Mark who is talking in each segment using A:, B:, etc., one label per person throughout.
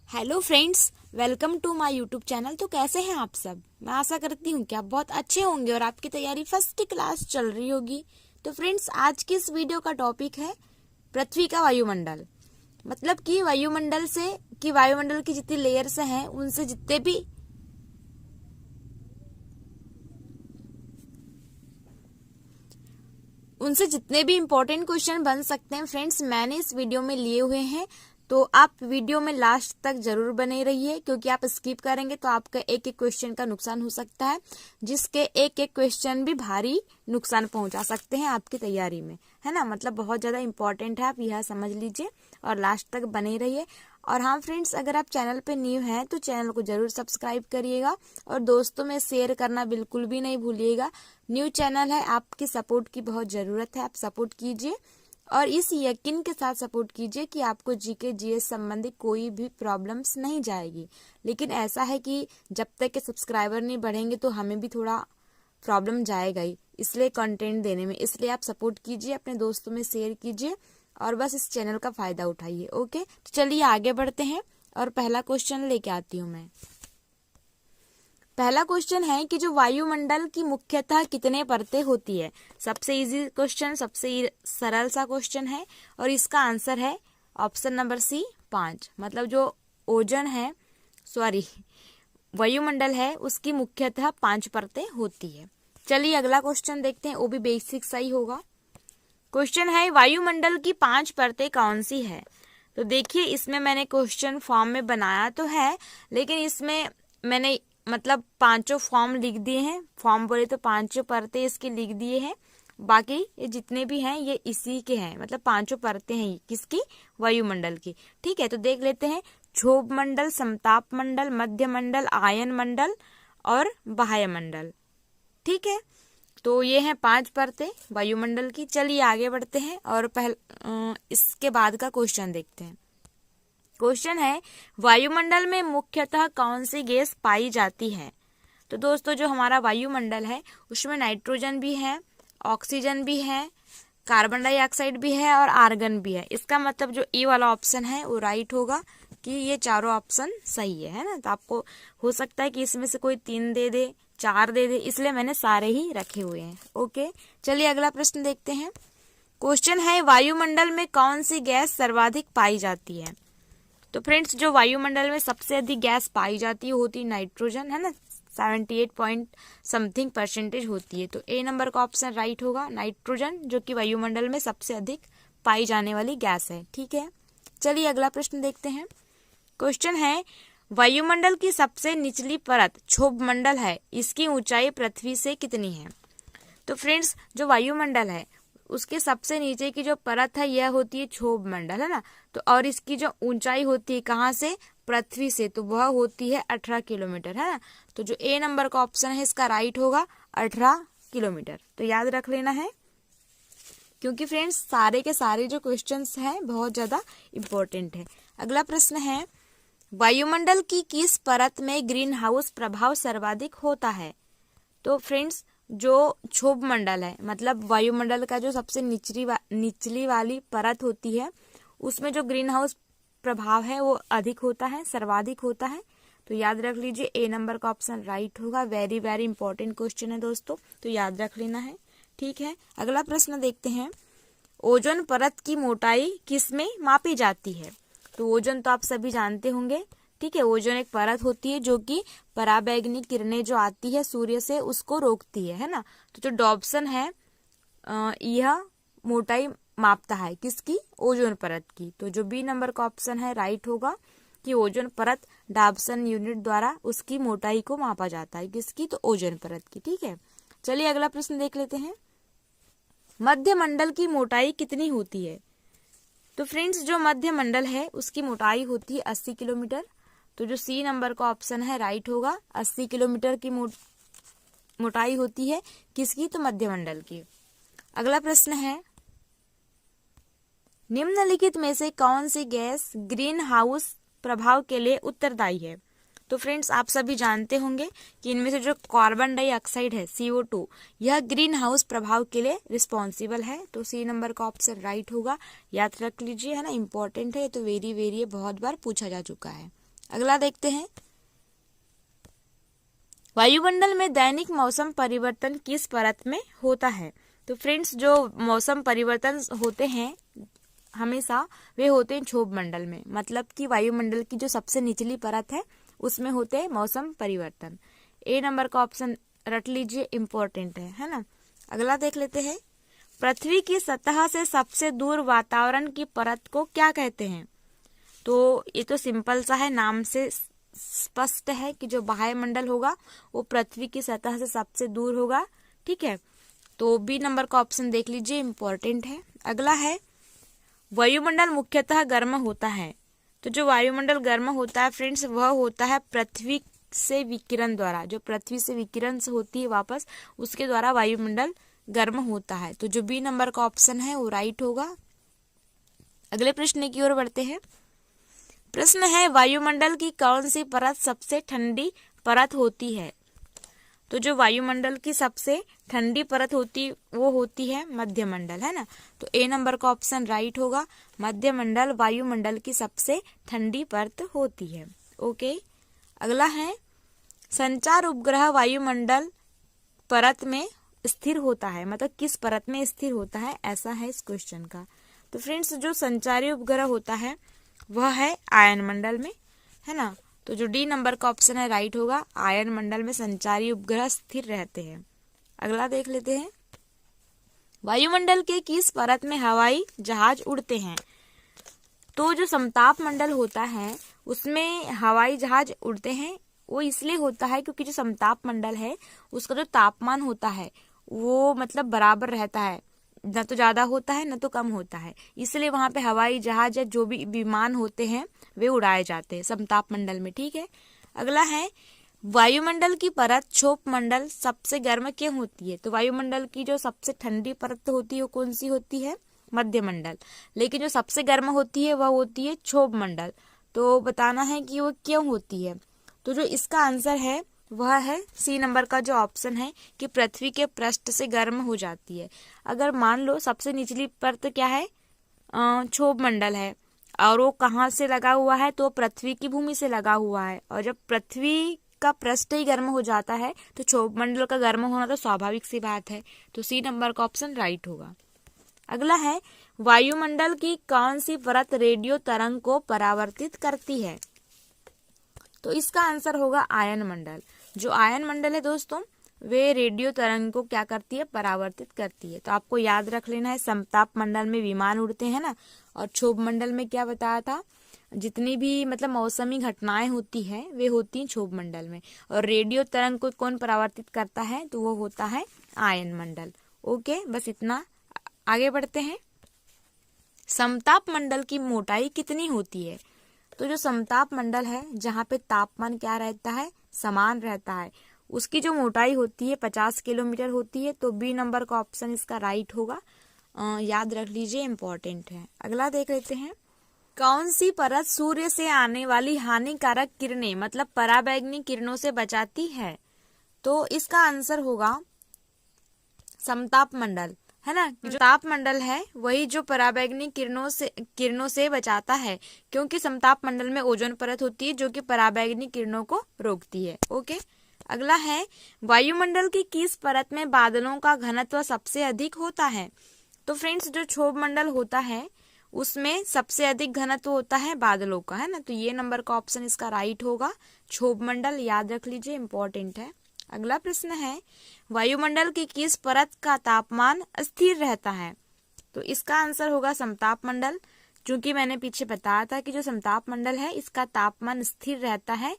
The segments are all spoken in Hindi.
A: Hello friends, welcome to my YouTube channel. तो कैसे हैं आप सब? मैं आशा करती हूँ कि आप बहुत अच्छे होंगे और आपकी तैयारी फर्स्ट क्लास चल रही होगी। तो फ्रेंड्स, आज की इस वीडियो का टॉपिक है पृथ्वी का वायुमंडल। मतलब कि वायुमंडल की जितनी लेयर्स हैं उनसे जितने भी इम्पोर्टेंट क्वेश्चन बन सकते हैं फ्रेंड्स, मैंने इस वीडियो में लिए हुए हैं। तो आप वीडियो में लास्ट तक जरूर बने रहिए, क्योंकि आप स्किप करेंगे तो आपका एक एक क्वेश्चन का नुकसान हो सकता है, जिसके एक एक क्वेश्चन भी भारी नुकसान पहुंचा सकते हैं आपकी तैयारी में, है ना। मतलब बहुत ज्यादा इंपॉर्टेंट है, आप यह समझ लीजिए और लास्ट तक बने रहिए। और हाँ फ्रेंड्स, अगर आप चैनल पे न्यू हैं तो चैनल को जरूर सब्सक्राइब करिएगा और दोस्तों में शेयर करना बिल्कुल भी नहीं भूलिएगा। न्यू चैनल है, आपकी सपोर्ट की बहुत जरूरत है, आप सपोर्ट कीजिए और इस यकीन के साथ सपोर्ट कीजिए कि आपको जीके जीएस संबंधी कोई भी प्रॉब्लम्स नहीं जाएगी। लेकिन ऐसा है कि जब तक के सब्सक्राइबर नहीं बढ़ेंगे तो हमें भी थोड़ा प्रॉब्लम जाएगा ही, इसलिए कंटेंट देने में। इसलिए आप सपोर्ट कीजिए, अपने दोस्तों में शेयर कीजिए और बस इस चैनल का फायदा उठाइए। ओके, तो चलिए आगे बढ़ते हैं और पहला क्वेश्चन लेके आती हूँ मैं। पहला क्वेश्चन है कि जो वायुमंडल की मुख्यतः कितने परतें होती है। सबसे इजी क्वेश्चन, सबसे सरल सा क्वेश्चन है और इसका आंसर है ऑप्शन नंबर सी, 5। मतलब जो वायुमंडल है उसकी मुख्यतः 5 परतें होती है। चलिए अगला क्वेश्चन देखते हैं, वो भी बेसिक सा ही होगा। क्वेश्चन है वायुमंडल की 5 परतें कौन सी है। तो देखिए, इसमें मैंने क्वेश्चन फॉर्म में बनाया तो है, लेकिन इसमें मैंने मतलब 5 फॉर्म लिख दिए हैं। फॉर्म बोले तो 5 परतें इसकी लिख दिए हैं। बाकी ये जितने भी हैं ये इसी के हैं, मतलब 5 परतें हैं किसकी, वायुमंडल की। ठीक है, तो देख लेते हैं। क्षोभ मंडल, समताप मंडल, मध्य मंडल, आयन मंडल और बाह्य मंडल। ठीक है, तो ये हैं 5 परतें वायुमंडल की। चलिए आगे बढ़ते हैं और इसके बाद का क्वेश्चन देखते हैं। क्वेश्चन है वायुमंडल में मुख्यतः कौन सी गैस पाई जाती है। तो दोस्तों, जो हमारा वायुमंडल है उसमें नाइट्रोजन भी है, ऑक्सीजन भी है, कार्बन डाइऑक्साइड भी है और आर्गन भी है। इसका मतलब जो ए वाला ऑप्शन है वो राइट होगा कि ये चारों ऑप्शन सही है ना। तो आपको हो सकता है कि इसमें से कोई 3 दे दे, 4 दे दे, इसलिए मैंने सारे ही रखे हुए हैं। ओके, चलिए अगला प्रश्न देखते हैं। क्वेश्चन है वायुमंडल में कौन सी गैस सर्वाधिक पाई जाती है। तो फ्रेंड्स, जो वायुमंडल में सबसे अधिक गैस पाई जाती है होती नाइट्रोजन, है ना। 78 पॉइंट समथिंग % होती है। तो ए नंबर का ऑप्शन राइट होगा, नाइट्रोजन, जो कि वायुमंडल में सबसे अधिक पाई जाने वाली गैस है। ठीक है, चलिए अगला प्रश्न देखते हैं। क्वेश्चन है वायुमंडल की सबसे निचली परत क्षोभ मंडल है, इसकी ऊंचाई पृथ्वी से कितनी है। तो फ्रेंड्स, जो वायुमंडल है उसके सबसे नीचे की जो परत है यह होती है क्षोभ मंडल, है ना। तो और इसकी जो ऊंचाई होती है कहाँ से, पृथ्वी से, तो वह होती है 18 किलोमीटर, है ना। तो जो ए नंबर का ऑप्शन है इसका राइट होगा, 18 किलोमीटर। तो याद रख लेना है, क्योंकि फ्रेंड्स सारे के सारे जो क्वेश्चंस हैं बहुत ज्यादा इम्पोर्टेंट है। अगला प्रश्न है वायुमंडल की किस परत में ग्रीन हाउस प्रभाव सर्वाधिक होता है। तो फ्रेंड्स, जो क्षोभ मंडल है, मतलब वायुमंडल का जो सबसे निचली वाली परत होती है, उसमें जो ग्रीन हाउस प्रभाव है वो अधिक होता है, सर्वाधिक होता है। तो याद रख लीजिए, ए नंबर का ऑप्शन राइट होगा। वेरी वेरी इंपॉर्टेंट क्वेश्चन है दोस्तों, तो याद रख लेना है। ठीक है, अगला प्रश्न देखते हैं। ओजोन परत की मोटाई किस में मापी जाती है। तो ओजोन तो आप सभी जानते होंगे। ठीक है, ओजोन एक परत होती है जो कि पराबैंगनी किरणें जो आती है सूर्य से उसको रोकती है ना। तो जो डॉप्सन है यह मोटाई मापता है किसकी, ओजोन परत की। तो जो बी नंबर का ऑप्शन है राइट होगा कि ओजोन परत डॉप्सन यूनिट द्वारा उसकी मोटाई को मापा जाता है किसकी, तो ओजोन परत की। ठीक है, चलिए अगला प्रश्न देख लेते हैं। मध्य मंडल की मोटाई कितनी होती है। तो फ्रेंड्स, जो मध्य मंडल है उसकी मोटाई होती है 80 किलोमीटर। तो जो सी नंबर का ऑप्शन है राइट होगा, 80 किलोमीटर की मोटाई होती है किसकी, तो मध्यमंडल की। अगला प्रश्न है निम्नलिखित में से कौन सी गैस ग्रीन हाउस प्रभाव के लिए उत्तरदायी है। तो फ्रेंड्स, आप सभी जानते होंगे कि इनमें से जो कार्बन डाइऑक्साइड है CO2, यह ग्रीन हाउस प्रभाव के लिए रिस्पॉन्सिबल है। तो सी नंबर का ऑप्शन राइट होगा, याद रख लीजिए, है ना, इंपॉर्टेंट है तो वेरी वेरी बहुत बार पूछा जा चुका है। अगला देखते हैं, वायुमंडल में दैनिक मौसम परिवर्तन किस परत में होता है? तो फ्रेंड्स, जो मौसम परिवर्तन होते हैं हमेशा वे होते हैं क्षोभ मंडल में, मतलब कि वायुमंडल की जो सबसे निचली परत है उसमें होते हैं मौसम परिवर्तन। ए नंबर का ऑप्शन रट लीजिए, इम्पोर्टेंट है ना। अगला देख लेते हैं, पृथ्वी की सतह से सबसे दूर वातावरण की परत को क्या कहते हैं? तो ये तो सिंपल सा है, नाम से स्पष्ट है कि जो वायुमंडल होगा वो पृथ्वी की सतह से सबसे दूर होगा। ठीक है, तो बी नंबर का ऑप्शन देख लीजिए, इम्पोर्टेंट है। अगला है, वायुमंडल मुख्यतः गर्म होता है। तो जो वायुमंडल गर्म होता है फ्रेंड्स, वह होता है पृथ्वी से विकिरण द्वारा, जो पृथ्वी से विकिरण से होती है वापस, उसके द्वारा वायुमंडल गर्म होता है। तो जो बी नंबर का ऑप्शन है वो राइट होगा। अगले प्रश्न की ओर बढ़ते हैं। प्रश्न है, वायुमंडल की कौन सी परत सबसे ठंडी परत होती है? तो जो वायुमंडल की सबसे ठंडी परत होती वो होती है मध्यमंडल, है ना। तो ए नंबर का ऑप्शन राइट होगा, मध्यमंडल वायुमंडल की सबसे ठंडी परत होती है। ओके, अगला है, संचार उपग्रह वायुमंडल परत में स्थिर होता है, मतलब किस परत में स्थिर होता है, ऐसा है इस क्वेश्चन का। तो फ्रेंड्स, जो संचारी उपग्रह होता है वह है आयन मंडल में, है ना। तो जो डी नंबर का ऑप्शन है राइट होगा, आयन मंडल में संचारी उपग्रह स्थिर रहते हैं। अगला देख लेते हैं, वायुमंडल के किस परत में हवाई जहाज उड़ते हैं? तो जो समताप मंडल होता है उसमें हवाई जहाज उड़ते हैं, वो इसलिए होता है क्योंकि जो समताप मंडल है उसका जो तापमान होता है वो मतलब बराबर रहता है, न तो ज्यादा होता है न तो कम होता है, इसलिए वहां पे हवाई जहाज या जो भी विमान होते हैं वे उड़ाए जाते हैं समताप मंडल में। ठीक है, अगला है, वायुमंडल की परत क्षोभ मंडल सबसे गर्म क्यों होती है? तो वायुमंडल की जो सबसे ठंडी परत होती है वो कौन सी होती है? मध्यमंडल। लेकिन जो सबसे गर्म होती है वह होती है क्षोभ मंडल। तो बताना है कि वो क्यों होती है। तो जो इसका आंसर है वह है सी नंबर का जो ऑप्शन है कि पृथ्वी के पृष्ठ से गर्म हो जाती है। अगर मान लो सबसे निचली परत क्या है, क्षोभ मंडल है, और वो कहाँ से लगा हुआ है? तो पृथ्वी की भूमि से लगा हुआ है, और जब पृथ्वी का पृष्ठ ही गर्म हो जाता है तो क्षोभ मंडल का गर्म होना तो स्वाभाविक सी बात है। तो सी नंबर का ऑप्शन राइट होगा। अगला है, वायुमंडल की कौन सी परत रेडियो तरंग को परावर्तित करती है? तो इसका आंसर होगा आयन मंडल। जो आयन मंडल है दोस्तों, वे रेडियो तरंग को क्या करती है? परावर्तित करती है। तो आपको याद रख लेना है, समताप मंडल में विमान उड़ते हैं ना, और क्षोभ मंडल में क्या बताया था, जितनी भी मतलब मौसमी घटनाएं होती हैं वे होती हैं क्षोभ मंडल में, और रेडियो तरंग को कौन परावर्तित करता है? तो वो होता है आयन मंडल। ओके, बस इतना। आगे बढ़ते हैं, समताप मंडल की मोटाई कितनी होती है? तो जो समताप मंडल है जहाँ पे तापमान क्या रहता है? समान रहता है, उसकी जो मोटाई होती है 50 किलोमीटर होती है। तो बी नंबर का ऑप्शन इसका राइट होगा, याद रख लीजिए, इम्पोर्टेंट है। अगला देख लेते हैं, कौन सी परत सूर्य से आने वाली हानिकारक किरणें मतलब पराबैंगनी किरणों से बचाती है? तो इसका आंसर होगा समताप मंडल, है ना। जो ताप मंडल है वही जो पराबैंगनी किरणों से बचाता है, क्योंकि समताप मंडल में ओजोन परत होती है जो कि पराबैंगनी किरणों को रोकती है। ओके, अगला है, वायुमंडल की किस परत में बादलों का घनत्व सबसे अधिक होता है? तो फ्रेंड्स, जो क्षोभ मंडल होता है उसमें सबसे अधिक घनत्व होता है बादलों का, है ना। तो ये नंबर का ऑप्शन इसका राइट होगा, क्षोभ मंडल, याद रख लीजिए, इंपॉर्टेंट है। अगला प्रश्न है, वायुमंडल की किस परत का तापमान स्थिर रहता है? तो इसका आंसर होगा समताप मंडल, क्योंकि मैंने पीछे बताया था कि जो समताप मंडल है इसका तापमान स्थिर रहता है,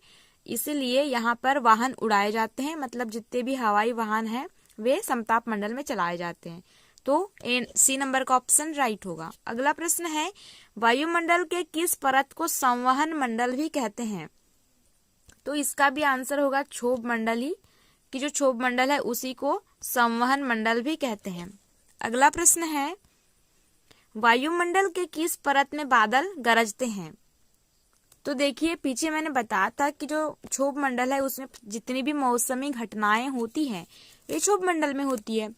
A: इसीलिए यहाँ पर वाहन उड़ाए जाते हैं, मतलब जितने भी हवाई वाहन हैं वे समताप मंडल में चलाए जाते हैं। तो सी नंबर का ऑप्शन राइट होगा। अगला प्रश्न है, वायुमंडल के किस परत को संवहन मंडल भी कहते हैं? तो इसका भी आंसर होगा क्षोभ मंडल ही, कि जो क्षोभ मंडल है उसी को संवहन मंडल भी कहते हैं। अगला प्रश्न है, वायुमंडल के किस परत में बादल गरजते हैं? तो देखिए, पीछे मैंने बताया था कि जो क्षोभ मंडल है उसमें जितनी भी मौसमी घटनाएं होती हैं वे क्षोभ मंडल में होती है,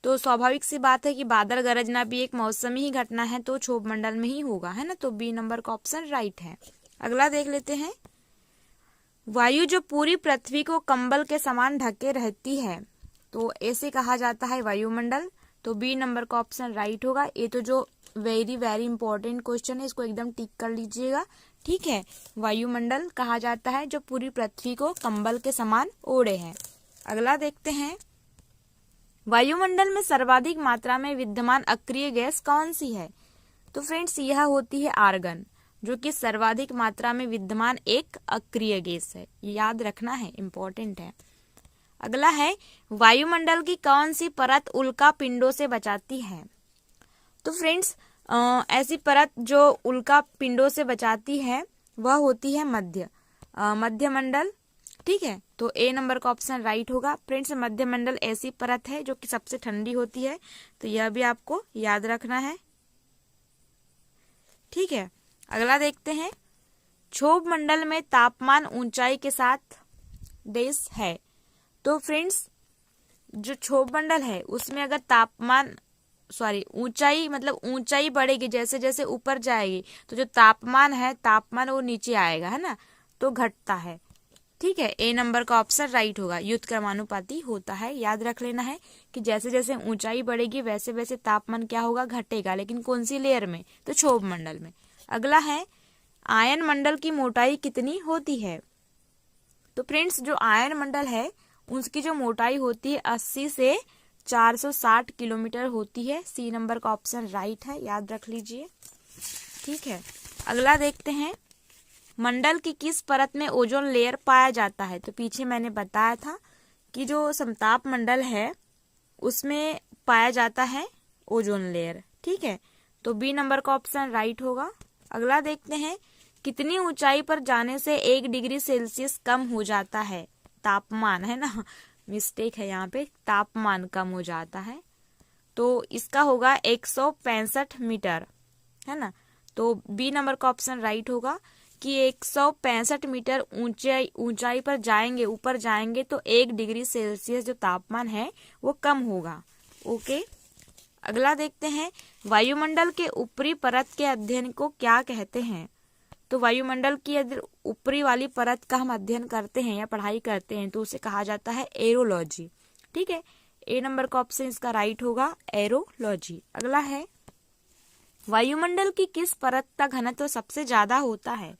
A: तो स्वाभाविक सी बात है कि बादल गरजना भी एक मौसमी ही घटना है, तो क्षोभ मंडल में ही होगा, है ना। तो बी नंबर का ऑप्शन राइट है। अगला देख लेते हैं, वायु जो पूरी पृथ्वी को कंबल के समान ढके रहती है, तो ऐसे कहा जाता है वायुमंडल। तो बी नंबर का ऑप्शन राइट होगा। ये तो जो वेरी वेरी इंपॉर्टेंट क्वेश्चन है, इसको एकदम टिक कर लीजिएगा, ठीक है। वायुमंडल कहा जाता है जो पूरी पृथ्वी को कंबल के समान ओढ़े है। अगला देखते हैं, वायुमंडल में सर्वाधिक मात्रा में विद्यमान अक्रिय गैस कौन सी है? तो फ्रेंड्स यह होती है आर्गन, जो कि सर्वाधिक मात्रा में विद्यमान एक अक्रिय गैस है। याद रखना है, इंपॉर्टेंट है। अगला है, वायुमंडल की कौन सी परत उल्का पिंडों से बचाती है? तो फ्रेंड्स ऐसी परत जो उल्का पिंडों से बचाती है वह होती है मध्यमंडल, ठीक है। तो ए नंबर का ऑप्शन राइट होगा। फ्रेंड्स मध्यमंडल ऐसी परत है जो कि सबसे ठंडी होती है, तो यह भी आपको याद रखना है, ठीक है। अगला देखते हैं, क्षोभ मंडल में तापमान ऊंचाई के साथ देश है। तो फ्रेंड्स जो क्षोभ मंडल है उसमें अगर ऊंचाई मतलब ऊंचाई बढ़ेगी, जैसे जैसे ऊपर जाएगी तो जो तापमान वो नीचे आएगा, है ना, तो घटता है, ठीक है। ए नंबर का ऑप्शन राइट होगा। युद्ध क्रमानुपाती होता है। याद रख लेना है कि जैसे जैसे ऊंचाई बढ़ेगी वैसे वैसे तापमान क्या होगा, घटेगा, लेकिन कौन सी लेयर में? तो क्षोभ मंडल में। अगला है, आयन मंडल की मोटाई कितनी होती है? तो फ्रेंड्स जो आयन मंडल है उसकी जो मोटाई होती है 80 से 460 किलोमीटर होती है। सी नंबर का ऑप्शन राइट है, याद रख लीजिए, ठीक है। अगला देखते हैं, मंडल की किस परत में ओजोन लेयर पाया जाता है? तो पीछे मैंने बताया था कि जो समताप मंडल है उसमें पाया जाता है ओजोन लेयर, ठीक है। तो बी नंबर का ऑप्शन राइट होगा। अगला देखते हैं, कितनी ऊंचाई पर जाने से 1 डिग्री सेल्सियस कम हो जाता है? तापमान, है ना, मिस्टेक है यहाँ पे, तापमान कम हो जाता है। तो इसका होगा 165 मीटर, है ना। तो बी नंबर का ऑप्शन राइट होगा कि 165 मीटर ऊंचाई पर जाएंगे, ऊपर जाएंगे तो 1 डिग्री सेल्सियस जो तापमान है वो कम होगा, ओके। अगला देखते हैं, वायुमंडल के ऊपरी परत के अध्ययन को क्या कहते हैं? तो वायुमंडल की यदि ऊपरी वाली परत का हम अध्ययन करते हैं या पढ़ाई करते हैं तो उसे कहा जाता है एरोलॉजी, ठीक है। ए नंबर का ऑप्शन इसका राइट होगा, एरोलॉजी। अगला है, वायुमंडल की किस परत का घनत्व सबसे ज्यादा होता है?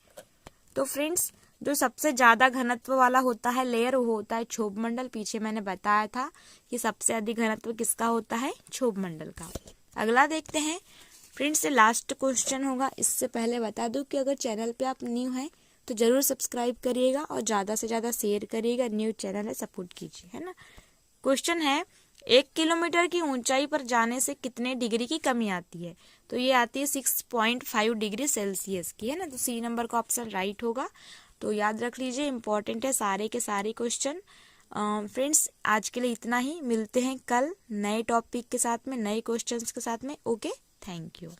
A: तो फ्रेंड्स जो सबसे ज्यादा घनत्व वाला होता है लेयर वो होता है क्षोभ मंडल। पीछे मैंने बताया था कि सबसे अधिक घनत्व किसका होता है? क्षोभ मंडल का। अगला देखते हैं, फ्रेंड्स ये लास्ट क्वेश्चन होगा। इससे पहले बता दूं कि अगर चैनल पे आप न्यू हैं तो जरूर सब्सक्राइब करिएगा और ज्यादा से ज्यादा शेयर करिएगा। न्यू चैनल है, सपोर्ट कीजिए, है ना। क्वेश्चन है, 1 किलोमीटर की ऊंचाई पर जाने से कितने डिग्री की कमी आती है? तो ये आती है 6.5 डिग्री सेल्सियस की, है ना। तो सी नंबर का ऑप्शन राइट होगा। तो याद रख लीजिए, इंपॉर्टेंट है सारे के सारे क्वेश्चन। फ्रेंड्स आज के लिए इतना ही, मिलते हैं कल नए टॉपिक के साथ में, नए क्वेश्चंस के साथ में, ओके, थैंक यू।